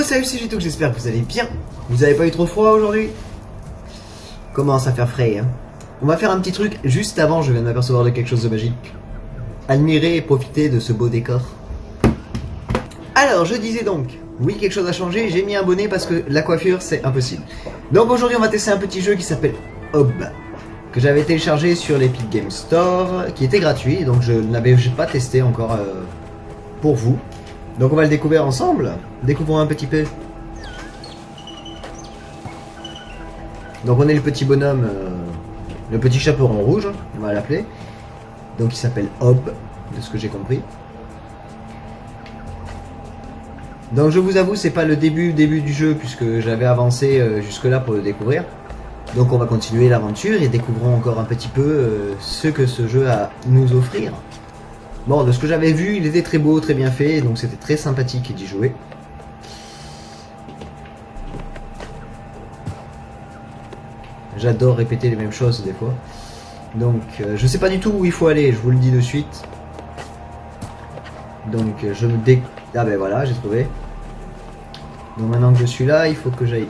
salut, c'est Gito, j'espère que vous allez bien. Vous avez pas eu trop froid aujourd'hui? Commence à faire frais, hein. On va faire un petit truc juste avant, je viens de m'apercevoir de quelque chose de magique. Admirer et profiter de ce beau décor. Alors, je disais donc, oui, quelque chose a changé, j'ai mis un bonnet parce que la coiffure, c'est impossible. Donc aujourd'hui, on va tester un petit jeu qui s'appelle Hob, que j'avais téléchargé sur l'Epic Game Store, qui était gratuit, donc je n'avais pas testé encore pour vous. Donc on va le découvrir ensemble. Découvrons un petit peu. Donc on est le petit bonhomme, le petit chaperon rouge, on va l'appeler. Donc il s'appelle Hob, de ce que j'ai compris. Donc je vous avoue, c'est pas le début du jeu puisque j'avais avancé jusque là pour le découvrir. Donc on va continuer l'aventure et découvrons encore un petit peu ce que ce jeu a à nous offrir. Bon, de ce que j'avais vu, il était très beau, très bien fait, donc c'était très sympathique d'y jouer. J'adore répéter les mêmes choses des fois. Donc je sais pas du tout où il faut aller, je vous le dis de suite. Donc je me dé... Ah ben voilà, j'ai trouvé. Donc maintenant que je suis là, il faut que j'aille...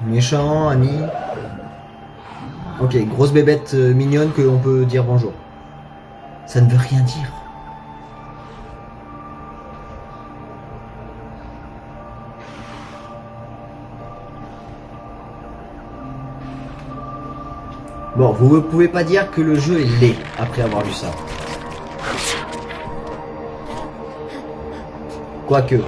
Méchant, ami. Ok, grosse bébête mignonne que l'on peut dire bonjour. Ça ne veut rien dire. Bon, vous ne pouvez pas dire que le jeu est laid après avoir vu ça. Quoique.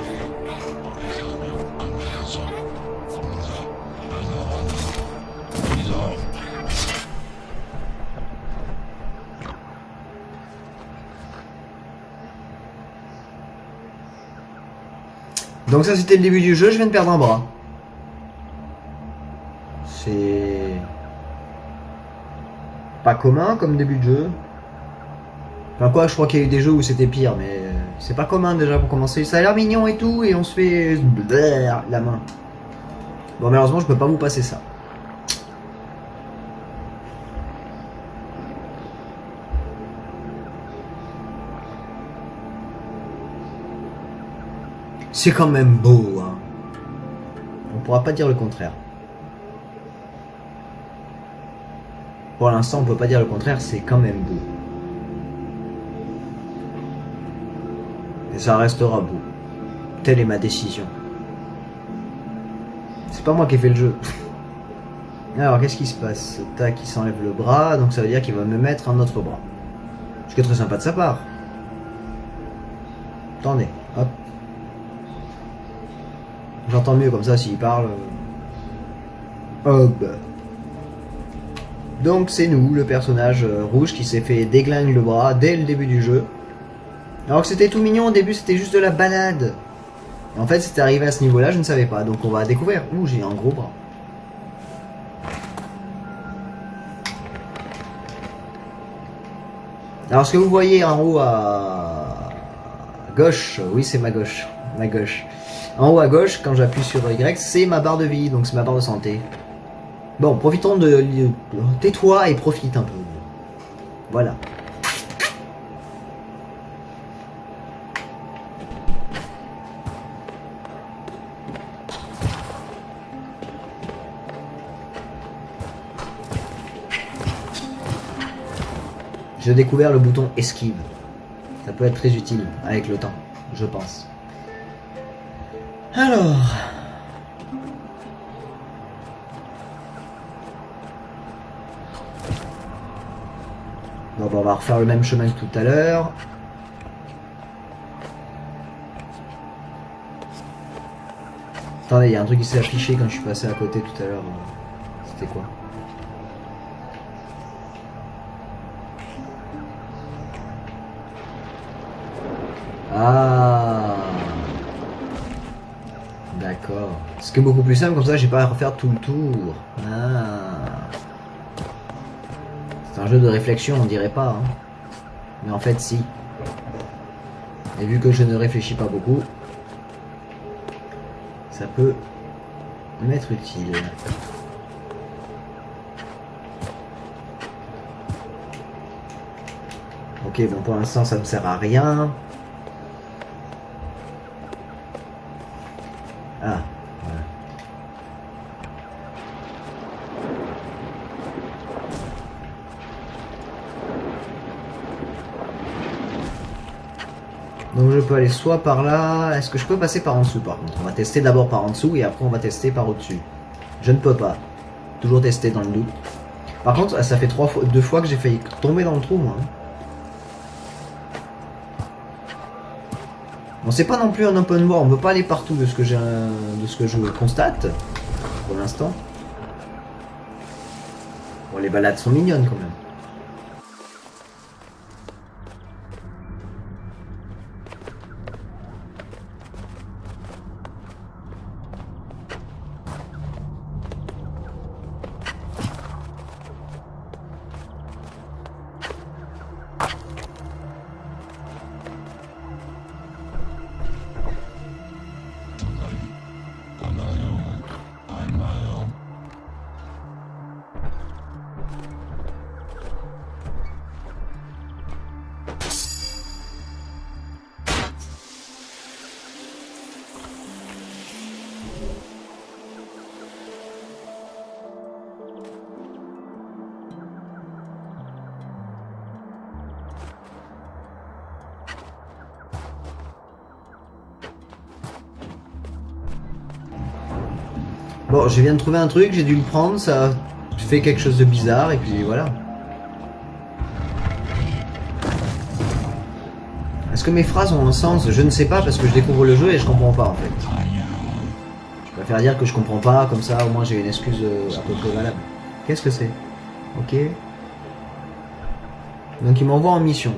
Donc ça c'était le début du jeu, je viens de perdre un bras. C'est pas commun comme début de jeu. Enfin quoi, je crois qu'il y a eu des jeux où c'était pire, mais c'est pas commun déjà pour commencer. Ça a l'air mignon et tout, et on se fait la main. Bon malheureusement je peux pas vous passer ça. C'est quand même beau, hein. On pourra pas dire le contraire. Pour l'instant, on peut pas dire le contraire, c'est quand même beau. Et ça restera beau. Telle est ma décision. C'est pas moi qui ai fait le jeu. Alors, qu'est-ce qui se passe? Tac, il s'enlève le bras, donc ça veut dire qu'il va me mettre un autre bras. Ce qui est très sympa de sa part. Attendez, hop. J'entends mieux comme ça s'il parle. Hob. Donc c'est nous, le personnage rouge qui s'est fait déglinguer le bras dès le début du jeu. Alors que c'était tout mignon, au début c'était juste de la balade. Et en fait c'était arrivé à ce niveau là, je ne savais pas. Donc on va découvrir. Ouh, j'ai un gros bras. Alors ce que vous voyez en haut à gauche, oui c'est ma gauche. Ma gauche. En haut à gauche, quand j'appuie sur Y, c'est ma barre de vie, donc c'est ma barre de santé. Bon, profitons de... Tais-toi et profite un peu. Voilà. J'ai découvert le bouton esquive. Ça peut être très utile avec le temps, je pense. Alors... Bon, on va refaire le même chemin que tout à l'heure. Attendez, il y a un truc qui s'est affiché quand je suis passé à côté tout à l'heure. C'était quoi? Ah, d'accord. Ce qui est beaucoup plus simple, comme ça j'ai pas à refaire tout le tour. Ah. C'est un jeu de réflexion, on dirait pas. Hein. Mais en fait, si. Et vu que je ne réfléchis pas beaucoup, ça peut m'être utile. Ok, bon pour l'instant ça me sert à rien. Donc je peux aller soit par là. Est-ce que je peux passer par en dessous par contre? On va tester d'abord par en dessous et après on va tester par au-dessus. Je ne peux pas. Toujours tester dans le doute. Par contre, ça fait 2 fois que j'ai failli tomber dans le trou, moi. Bon, c'est pas non plus un open world, on peut pas aller partout de ce que je constate pour l'instant. Bon, les balades sont mignonnes quand même. Bon, je viens de trouver un truc, j'ai dû le prendre, ça fait quelque chose de bizarre et puis voilà. Est-ce que mes phrases ont un sens? Je ne sais pas parce que je découvre le jeu et je comprends pas en fait. Je préfère dire que je comprends pas, comme ça au moins j'ai une excuse à peu près valable. Qu'est-ce que c'est? Ok. Donc il m'envoie en mission.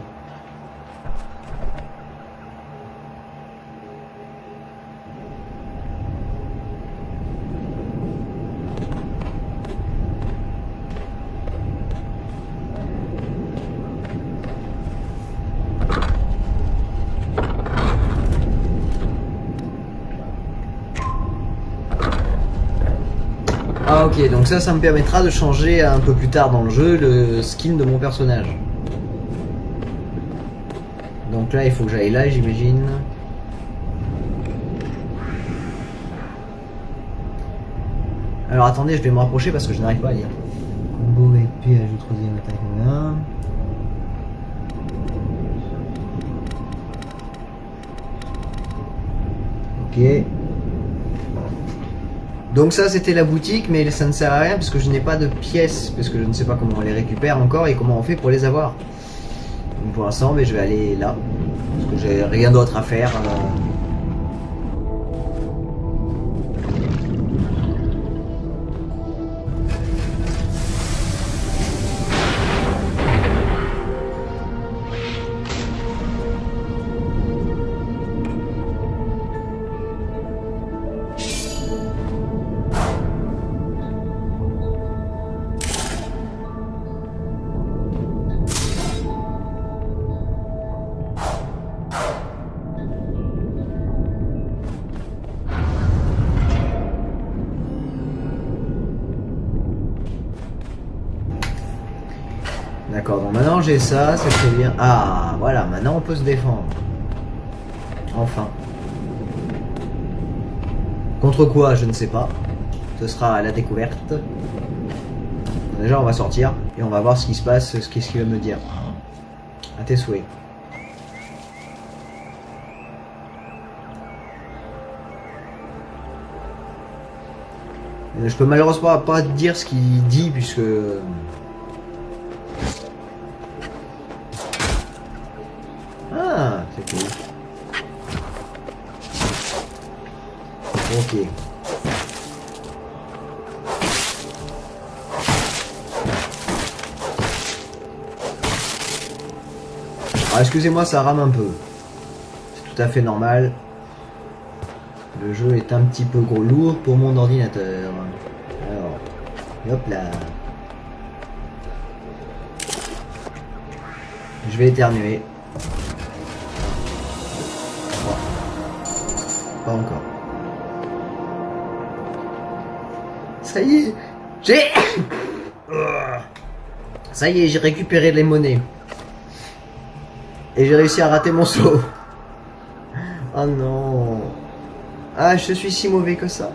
Ah ok, donc ça me permettra de changer un peu plus tard dans le jeu le skin de mon personnage. Donc là il faut que j'aille là j'imagine. Alors attendez, je vais me rapprocher parce que je n'arrive pas à lire. Combo épée ajoute troisième attaque 1. Ok. Donc ça c'était la boutique, mais ça ne sert à rien parce que je n'ai pas de pièces, parce que je ne sais pas comment on les récupère encore et comment on fait pour les avoir. Donc pour l'instant, je vais aller là, parce que j'ai rien d'autre à faire. D'accord, donc maintenant j'ai ça, c'est très bien. Ah, voilà, maintenant on peut se défendre. Enfin. Contre quoi, je ne sais pas. Ce sera à la découverte. Déjà, on va sortir et on va voir ce qui se passe, qu'est-ce qu'il va me dire. À tes souhaits. Je peux malheureusement pas te dire ce qu'il dit puisque... Ah, c'est cool. Ok. Alors excusez-moi, ça rame un peu. C'est tout à fait normal. Le jeu est un petit peu gros lourd pour mon ordinateur. Alors, hop là. Je vais éternuer. Pas encore. Ça y est, ça y est, j'ai récupéré les monnaies. Et j'ai réussi à rater mon saut. Oh non. Ah, je suis si mauvais que ça.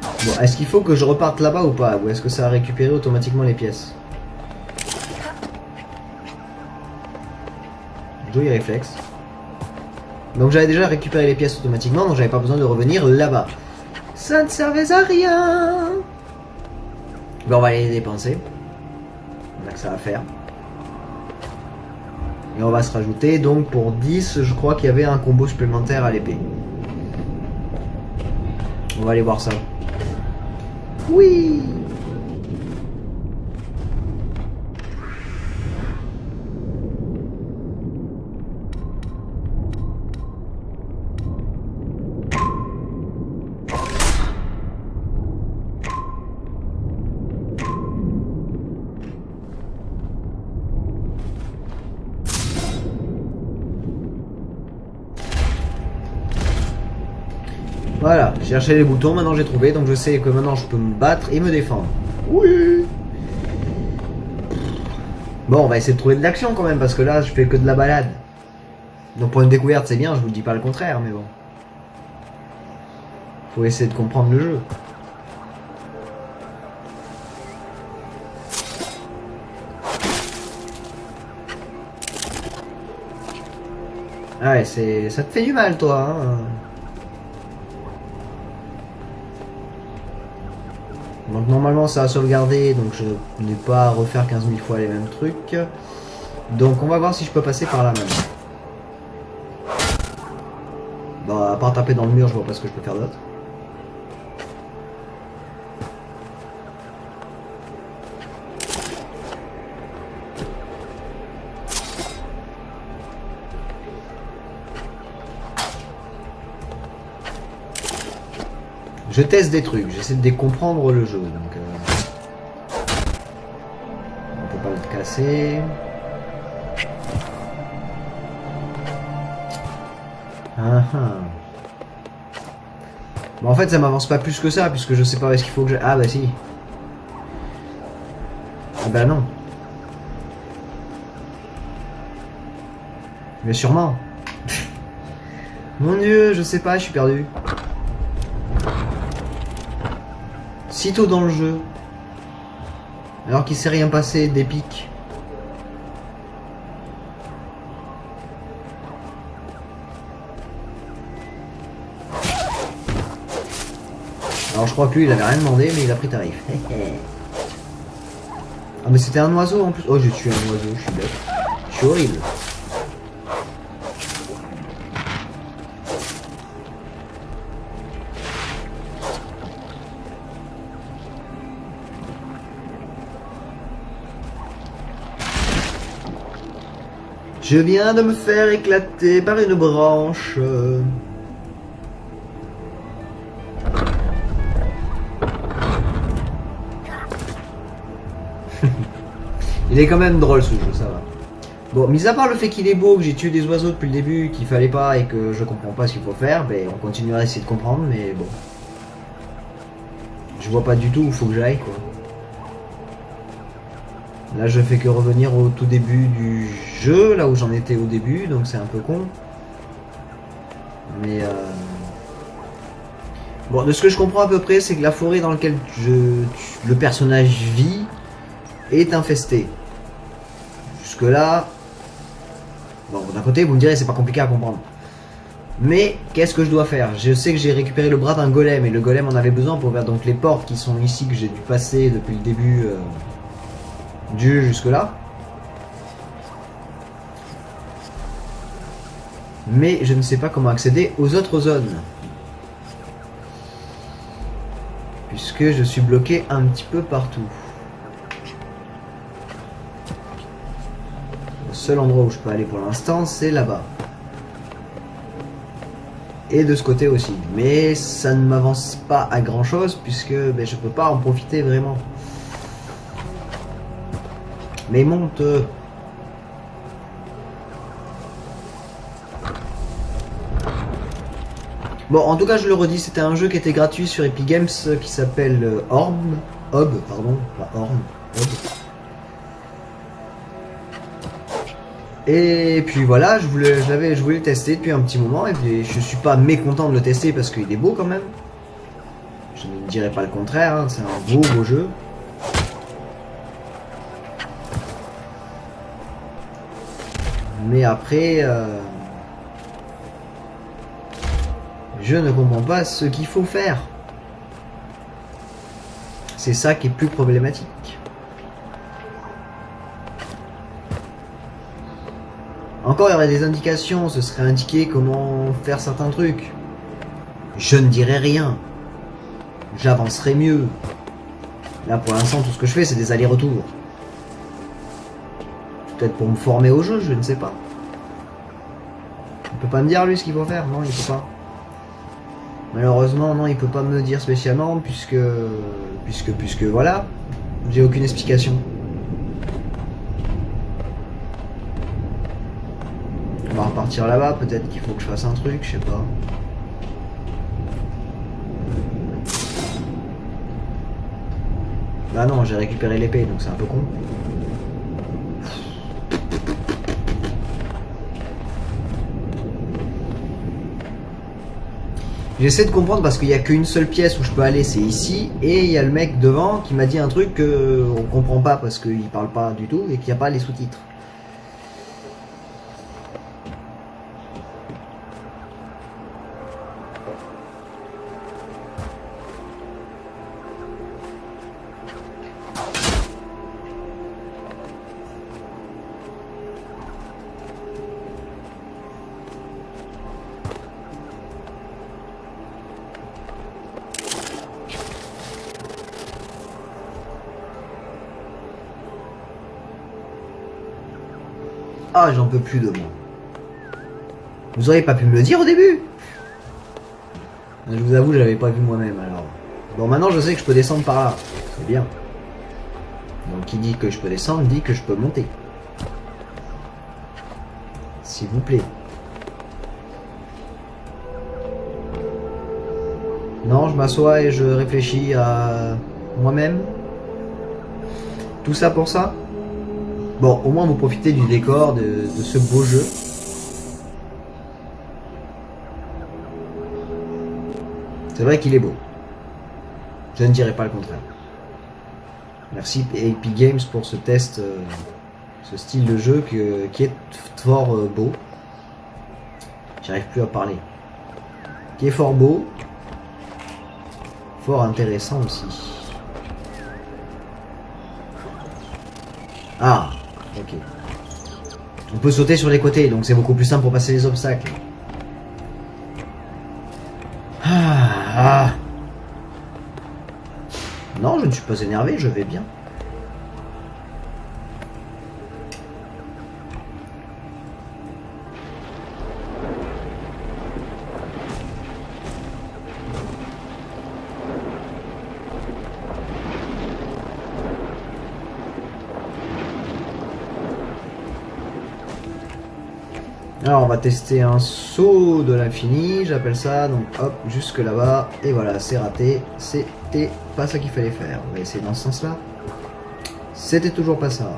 Bon, est-ce qu'il faut que je reparte là-bas ou pas? Ou est-ce que ça a récupéré automatiquement les pièces? joli réflexe. Donc j'avais déjà récupéré les pièces automatiquement, donc j'avais pas besoin de revenir là-bas. Ça ne servait à rien. Ben, on va aller les dépenser. On a que ça à faire. Et on va se rajouter, donc pour 10, je crois qu'il y avait un combo supplémentaire à l'épée. On va aller voir ça. Oui. Voilà, j'ai cherché les boutons, maintenant j'ai trouvé, donc je sais que maintenant je peux me battre et me défendre. Oui. Bon, on va essayer de trouver de l'action quand même, parce que là je fais que de la balade. Donc pour une découverte c'est bien, je vous dis pas le contraire, mais bon. Faut essayer de comprendre le jeu. Ah ouais, ça te fait du mal toi, hein. Donc normalement ça a sauvegardé, donc je n'ai pas à refaire 15 000 fois les mêmes trucs. Donc on va voir si je peux passer par là même. Bon, à part taper dans le mur, je vois pas ce que je peux faire d'autre. Je teste des trucs, j'essaie de comprendre le jeu, donc on peut pas le casser. Bon, en fait ça m'avance pas plus que ça, puisque je sais pas où est-ce qu'il faut que je... Ah bah si. Ah bah non. Mais sûrement. Mon dieu, je sais pas, je suis perdu. Si tôt dans le jeu, alors qu'il s'est rien passé d'épique. Alors je crois que lui il avait rien demandé, mais il a pris tarif. Ah mais c'était un oiseau en plus. Oh j'ai tué un oiseau, je suis bête. Je suis horrible. Je viens de me faire éclater par une branche. Il est quand même drôle ce jeu, ça va. Bon, mis à part le fait qu'il est beau, que j'ai tué des oiseaux depuis le début, qu'il fallait pas et que je comprends pas ce qu'il faut faire, ben on continuera à essayer de comprendre, mais bon. Je vois pas du tout où il faut que j'aille, quoi. Là je fais que revenir au tout début du jeu, là où j'en étais au début, donc c'est un peu con. Mais bon, de ce que je comprends à peu près, c'est que la forêt dans laquelle le personnage vit est infestée. Jusque là, bon d'un côté vous me direz c'est pas compliqué à comprendre. Mais qu'est-ce que je dois faire? Je sais que j'ai récupéré le bras d'un golem, et le golem en avait besoin pour ouvrir donc les portes qui sont ici, que j'ai dû passer depuis le début du jeu jusque là. Mais je ne sais pas comment accéder aux autres zones. Puisque je suis bloqué un petit peu partout. Le seul endroit où je peux aller pour l'instant, c'est là-bas. Et de ce côté aussi. Mais ça ne m'avance pas à grand chose, puisque ben, je peux pas en profiter vraiment. Mais monte. Bon, en tout cas, je le redis, c'était un jeu qui était gratuit sur Epic Games qui s'appelle Orb, pardon, pas Orb, Orb. Et puis voilà, je voulais le tester depuis un petit moment, et puis je suis pas mécontent de le tester parce qu'il est beau quand même. Je ne dirais pas le contraire, hein, c'est un beau jeu. Mais après, je ne comprends pas ce qu'il faut faire. C'est ça qui est plus problématique. Encore, il y aurait des indications, ce serait indiqué comment faire certains trucs. Je ne dirais rien. J'avancerai mieux. Là, pour l'instant, tout ce que je fais, c'est des allers-retours. Peut-être pour me former au jeu, je ne sais pas. Il peut pas me dire, lui, ce qu'il faut faire. Non, il peut pas. Malheureusement, non, il peut pas me dire spécialement, puisque voilà. J'ai aucune explication. On va repartir là-bas, peut-être qu'il faut que je fasse un truc, je sais pas. Bah non, j'ai récupéré l'épée, donc c'est un peu con. J'essaie de comprendre parce qu'il n'y a qu'une seule pièce où je peux aller, c'est ici. Et il y a le mec devant qui m'a dit un truc qu'on comprend pas parce qu'il parle pas du tout et qu'il n'y a pas les sous-titres. Ah, j'en peux plus de moi. Vous auriez pas pu me le dire au début? Je vous avoue, je l'avais pas vu moi-même alors. Bon, maintenant je sais que je peux descendre par là. C'est bien. Donc qui dit que je peux descendre dit que je peux monter. S'il vous plaît. Non, je m'assois et je réfléchis à moi-même. Tout ça pour ça? Bon, au moins vous profitez du décor, de ce beau jeu. C'est vrai qu'il est beau. Je ne dirais pas le contraire. Merci Epic Games pour ce test, ce style de jeu qui est fort beau. J'arrive plus à parler. Qui est fort beau. Fort intéressant aussi. Ah, ok. On peut sauter sur les côtés, donc c'est beaucoup plus simple pour passer les obstacles. Ah. Non, je ne suis pas énervé, je vais bien. Alors on va tester un saut de l'infini, j'appelle ça, donc hop, jusque là-bas, et voilà, c'est raté, c'était pas ça qu'il fallait faire. On va essayer dans ce sens-là. C'était toujours pas ça.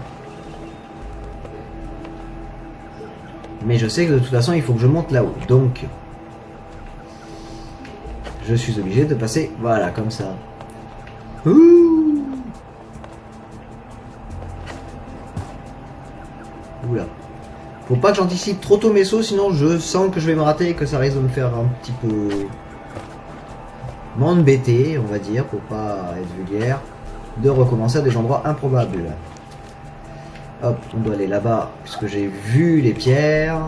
Mais je sais que de toute façon, il faut que je monte là-haut, donc je suis obligé de passer, voilà, comme ça. Ouh. Oula. Faut pas que j'anticipe trop tôt mes sauts, sinon je sens que je vais me rater et que ça risque de me faire un petit peu m'embêter, on va dire, pour pas être vulgaire, de recommencer à des endroits improbables. Hop, on doit aller là-bas, puisque j'ai vu les pierres.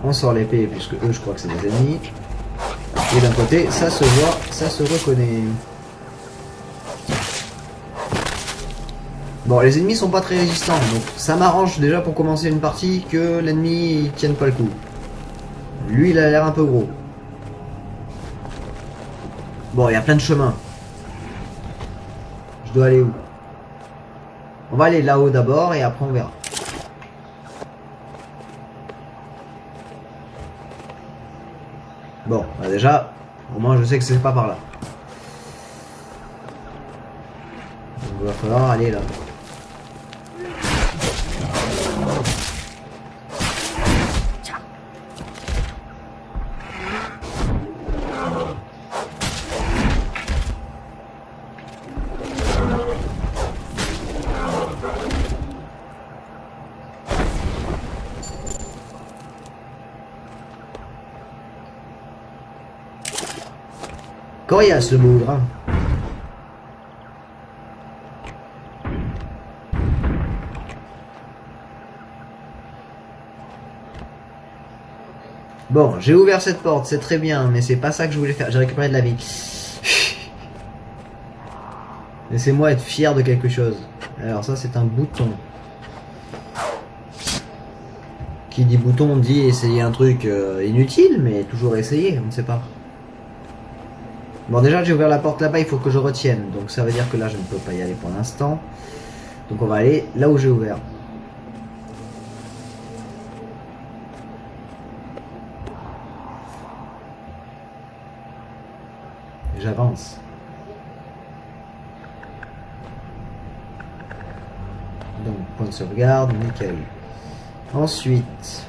On sort l'épée puisque eux je crois que c'est des ennemis. Et d'un côté ça se voit, ça se reconnaît. Bon, les ennemis sont pas très résistants, donc ça m'arrange déjà pour commencer une partie que l'ennemi tienne pas le coup. Lui il a l'air un peu gros. Bon, il y a plein de chemins. Je dois aller où? On va aller là-haut d'abord et après on verra. Bon, bah déjà, au moins je sais que c'est pas par là. Donc il va falloir aller là. Coriace, le bougre. Hein. Bon, j'ai ouvert cette porte, c'est très bien, mais c'est pas ça que je voulais faire. J'ai récupéré de la vie. Laissez-moi être fier de quelque chose. Alors ça, c'est un bouton. Qui dit bouton dit essayer un truc inutile, mais toujours essayer, on ne sait pas. Bon, déjà j'ai ouvert la porte là-bas, il faut que je retienne. Donc ça veut dire que là, je ne peux pas y aller pour l'instant. Donc on va aller là où j'ai ouvert. J'avance. Donc point de sauvegarde, nickel. Ensuite...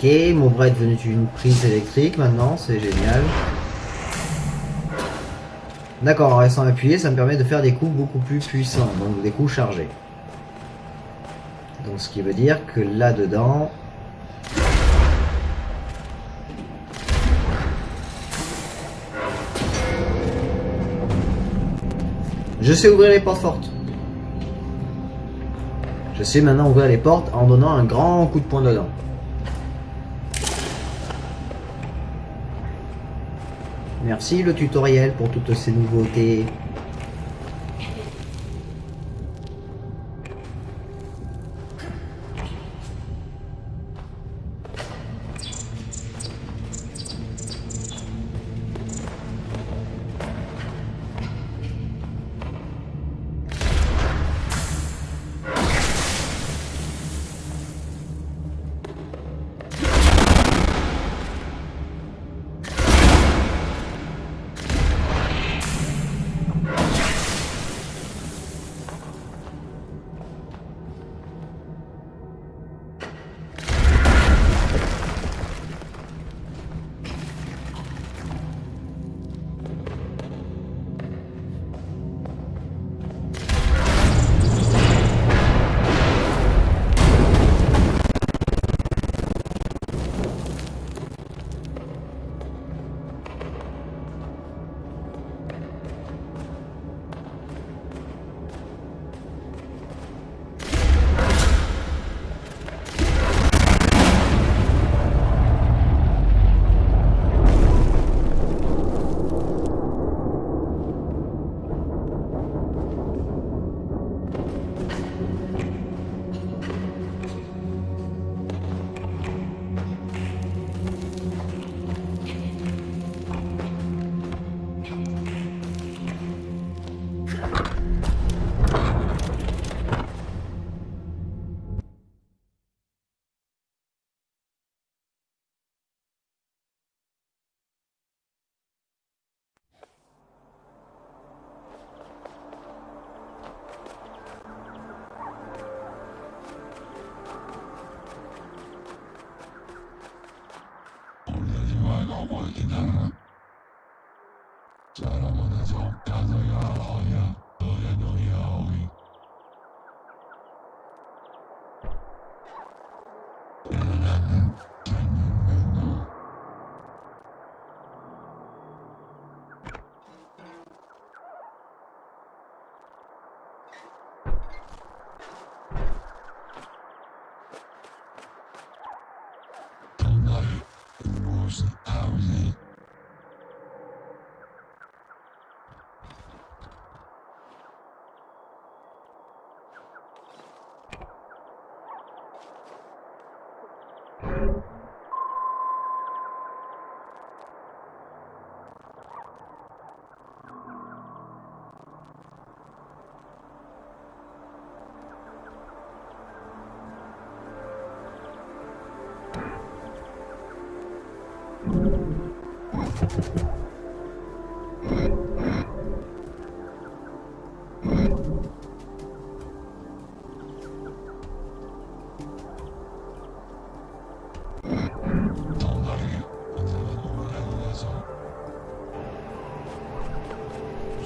Ok, mon bras est devenu une prise électrique maintenant, c'est génial. D'accord, en restant appuyé, ça me permet de faire des coups beaucoup plus puissants, donc des coups chargés. Donc ce qui veut dire que là-dedans... Je sais ouvrir les portes fortes. Je sais maintenant ouvrir les portes en donnant un grand coup de poing dedans. Merci le tutoriel pour toutes ces nouveautés.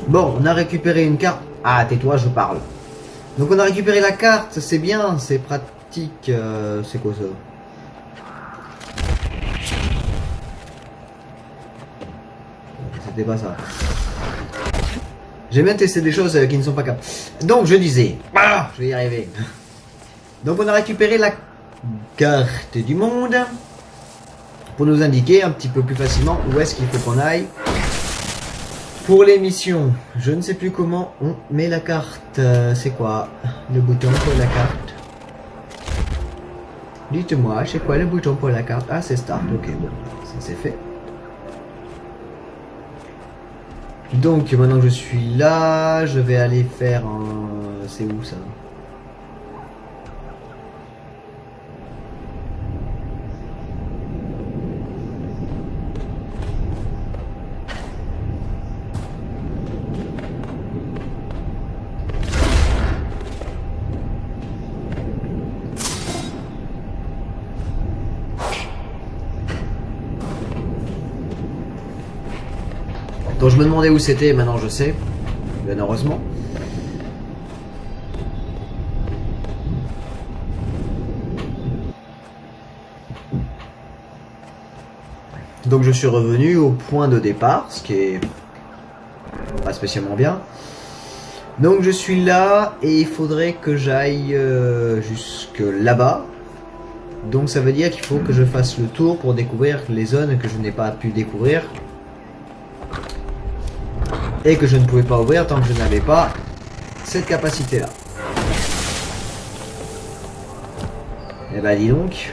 Bon, on a récupéré une carte. Ah, tais-toi, je parle. Donc on a récupéré la carte, c'est bien, c'est pratique. C'est quoi ça? C'était pas ça. J'aime bien tester des choses qui ne sont pas capables. Donc je disais, ah, je vais y arriver. Donc on a récupéré la carte du monde pour nous indiquer un petit peu plus facilement où est-ce qu'il faut qu'on aille. Pour les missions, je ne sais plus comment on met la carte. C'est quoi le bouton pour la carte? Dites-moi, c'est quoi le bouton pour la carte? Ah, c'est Start. Ok, bon, ça c'est fait. Donc maintenant que je suis là, je vais aller faire un... C'est où ça? Donc je me demandais où c'était, maintenant je sais, bien heureusement. Donc je suis revenu au point de départ, ce qui est pas spécialement bien. Donc je suis là et il faudrait que j'aille jusque là-bas. Donc ça veut dire qu'il faut que je fasse le tour pour découvrir les zones que je n'ai pas pu découvrir. Et que je ne pouvais pas ouvrir tant que je n'avais pas cette capacité là. Et bah dis donc.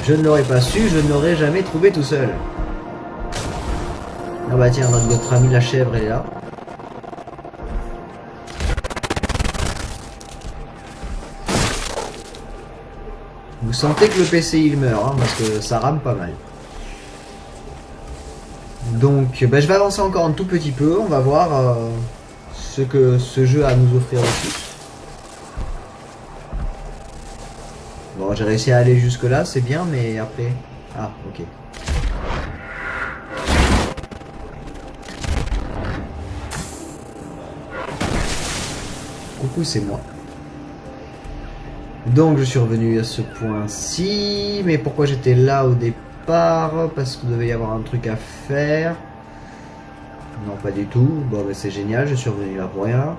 Je ne l'aurais pas su, je ne l'aurais jamais trouvé tout seul. Ah bah tiens, notre ami la chèvre elle est là. Vous sentez que le PC il meurt, hein, parce que ça rame pas mal. Donc bah, je vais avancer encore un tout petit peu, on va voir ce que ce jeu a à nous offrir aussi. Bon, j'ai réussi à aller jusque là, c'est bien, mais après... Ah, ok. Coucou, c'est moi. Donc je suis revenu à ce point-ci, mais pourquoi j'étais là au départ? Parce qu'il devait y avoir un truc à faire. Non, pas du tout. Bon, bah, c'est génial, je suis revenu là pour rien.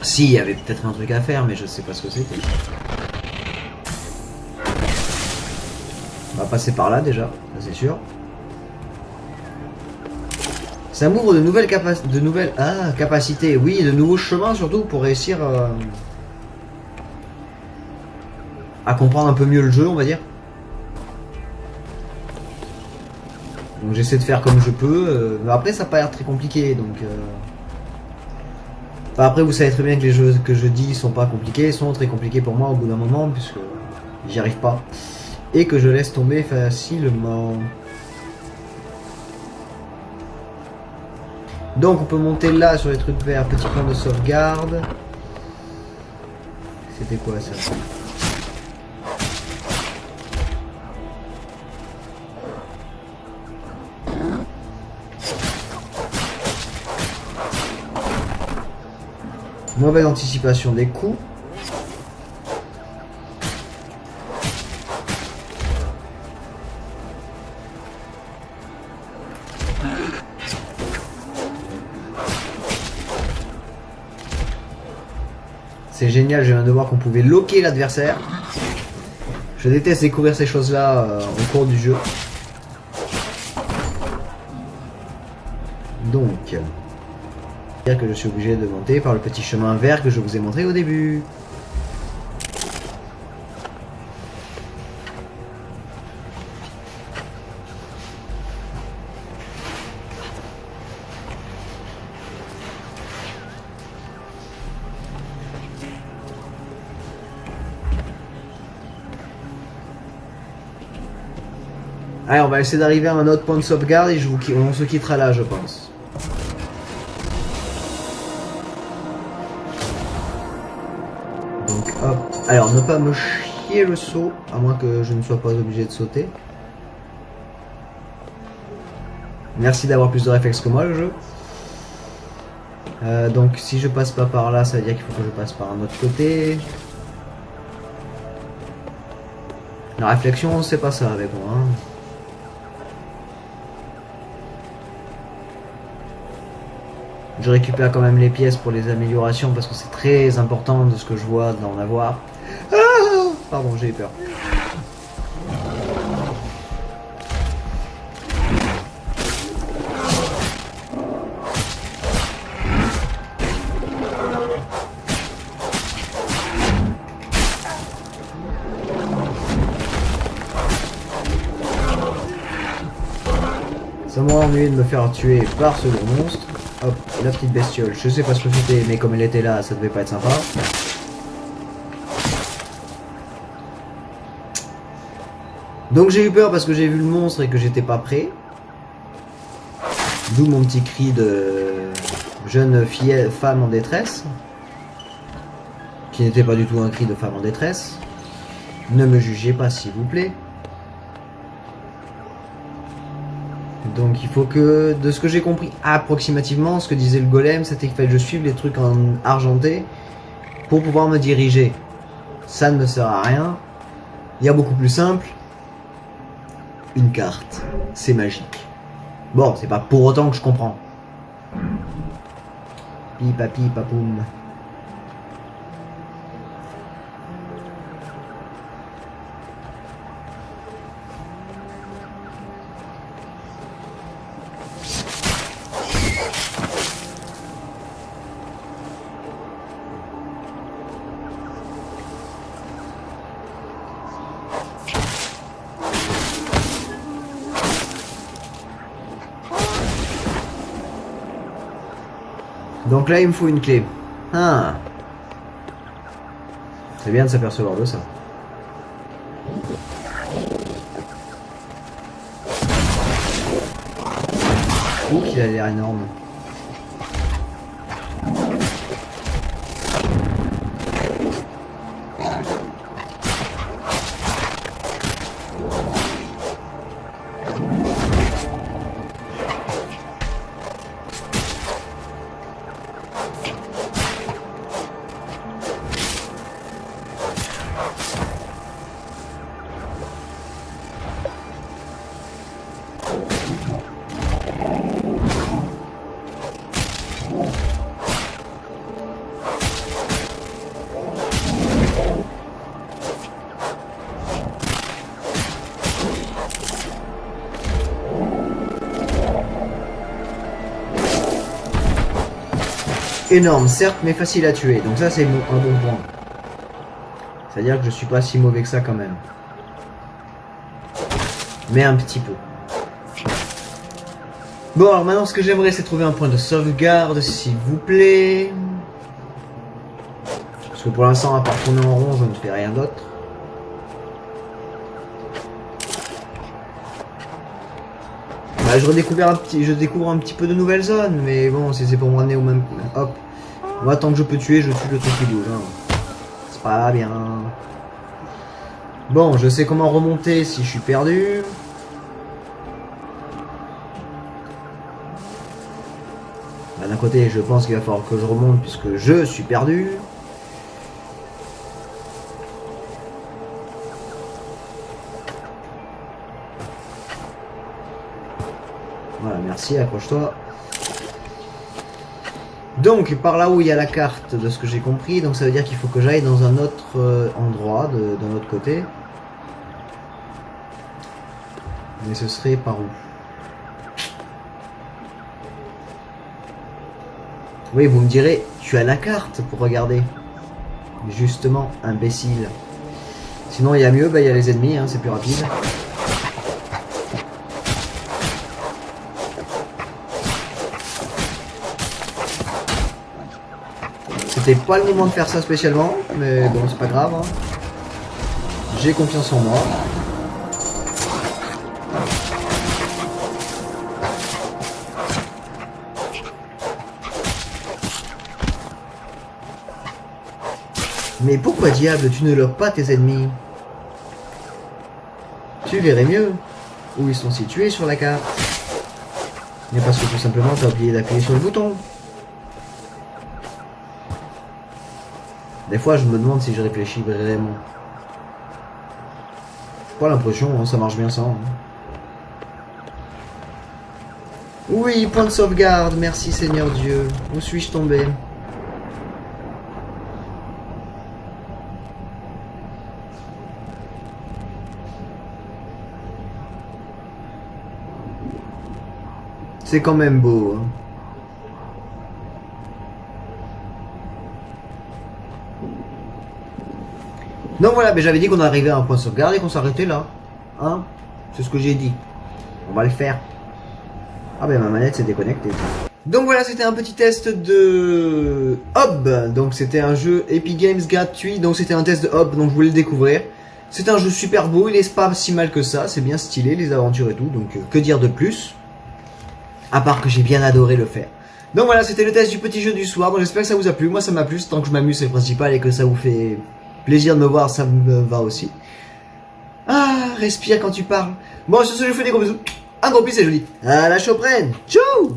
Si, il y avait peut-être un truc à faire, mais je sais pas ce que c'était. On va passer par là déjà, ça c'est sûr. Ça m'ouvre de nouvelles capacités, oui, de nouveaux chemins surtout pour réussir à comprendre un peu mieux le jeu, on va dire. Donc j'essaie de faire comme je peux, mais après ça n'a pas l'air très compliqué, donc... Enfin, après vous savez très bien que les jeux que je dis sont pas compliqués, sont très compliqués pour moi au bout d'un moment, puisque j'y arrive pas. Et que je laisse tomber facilement. Donc on peut monter là sur les trucs verts, petit point de sauvegarde. C'était quoi ça? Mauvaise anticipation des coups. C'est génial, je viens de voir qu'on pouvait loquer l'adversaire. Je déteste découvrir ces choses-là au cours du jeu. Donc, dire que je suis obligé de monter par le petit chemin vert que je vous ai montré au début. Allez, on va essayer d'arriver à un autre point de sauvegarde et on se quittera là, je pense. Donc hop. Alors, ne pas me chier le saut, à moins que je ne sois pas obligé de sauter. Merci d'avoir plus de réflexes que moi, le jeu. Donc si je passe pas par là, ça veut dire qu'il faut que je passe par un autre côté. La réflexion, c'est pas ça avec moi. Hein. Je récupère quand même les pièces pour les améliorations parce que c'est très important de ce que je vois d'en avoir. Ah, pardon, j'ai eu peur. Ça m'a ennuyé de me faire tuer par ce gros monstre. Hop, la petite bestiole. Je sais pas ce que c'était, mais comme elle était là, ça devait pas être sympa. Donc j'ai eu peur parce que j'ai vu le monstre et que j'étais pas prêt. D'où mon petit cri de jeune femme en détresse. Qui n'était pas du tout un cri de femme en détresse. Ne me jugez pas s'il vous plaît. Donc il faut que, de ce que j'ai compris approximativement, ce que disait le golem, c'était qu'il fallait que je suive les trucs en argenté pour pouvoir me diriger. Ça ne me sert à rien. Il y a beaucoup plus simple. Une carte. C'est magique. Bon, c'est pas pour autant que je comprends. Pipapi papoum. Donc là, il me faut une clé. Ah. C'est bien de s'apercevoir de ça. Ouh, qu'il a l'air énorme. Énorme, certes, mais facile à tuer. Donc ça, c'est un bon point. C'est-à-dire que je suis pas si mauvais que ça quand même. Mais un petit peu. Bon, alors maintenant, ce que j'aimerais, c'est trouver un point de sauvegarde, s'il vous plaît. Parce que pour l'instant, à part tourner en rond, je ne fais rien d'autre. Bah, je découvre un petit peu de nouvelles zones, mais bon, si c'est pour me ramener au même... Hop. Moi, tant que je peux tuer, je tue le truc qui bouge. Hein. C'est pas bien. Bon, je sais comment remonter si je suis perdu. Bah, d'un côté, je pense qu'il va falloir que je remonte puisque je suis perdu. Voilà, merci, accroche-toi. Donc, par là où il y a la carte, de ce que j'ai compris, donc ça veut dire qu'il faut que j'aille dans un autre endroit, d'un autre côté. Mais ce serait par où? Oui, vous me direz, tu as la carte pour regarder. Justement, imbécile. Sinon, il y a mieux, bah, il y a les ennemis, hein, c'est plus rapide. C'était pas le moment de faire ça spécialement, mais bon, c'est pas grave. Hein. J'ai confiance en moi. Mais pourquoi diable tu ne loques pas tes ennemis? Tu verrais mieux où ils sont situés sur la carte. Mais parce que tout simplement tu as oublié d'appuyer sur le bouton. Des fois je me demande si je réfléchis vraiment. Pas l'impression, hein, ça marche bien sans. Hein. Oui, point de sauvegarde, merci Seigneur Dieu. Où suis-je tombé? C'est quand même beau. Hein. Donc voilà, mais j'avais dit qu'on arrivait à un point de sauvegarde et qu'on s'arrêtait là. Hein? C'est ce que j'ai dit. On va le faire. Ah ben ma manette s'est déconnectée. Donc voilà, c'était un petit test de Hob. Donc c'était un jeu Epic Games gratuit. Donc c'était un test de Hob, donc je voulais le découvrir. C'est un jeu super beau, il est pas si mal que ça. C'est bien stylé, les aventures et tout. Donc que dire de plus? À part que j'ai bien adoré le faire. Donc voilà, c'était le test du petit jeu du soir. Bon, j'espère que ça vous a plu. Moi ça m'a plu, tant que je m'amuse c'est le principal et que ça vous fait plaisir de me voir, ça me va aussi. Ah, respire quand tu parles. Bon, sur ce, je vous fais des gros bisous. Un gros bisou et je vous dis à la prochaine. Ciao.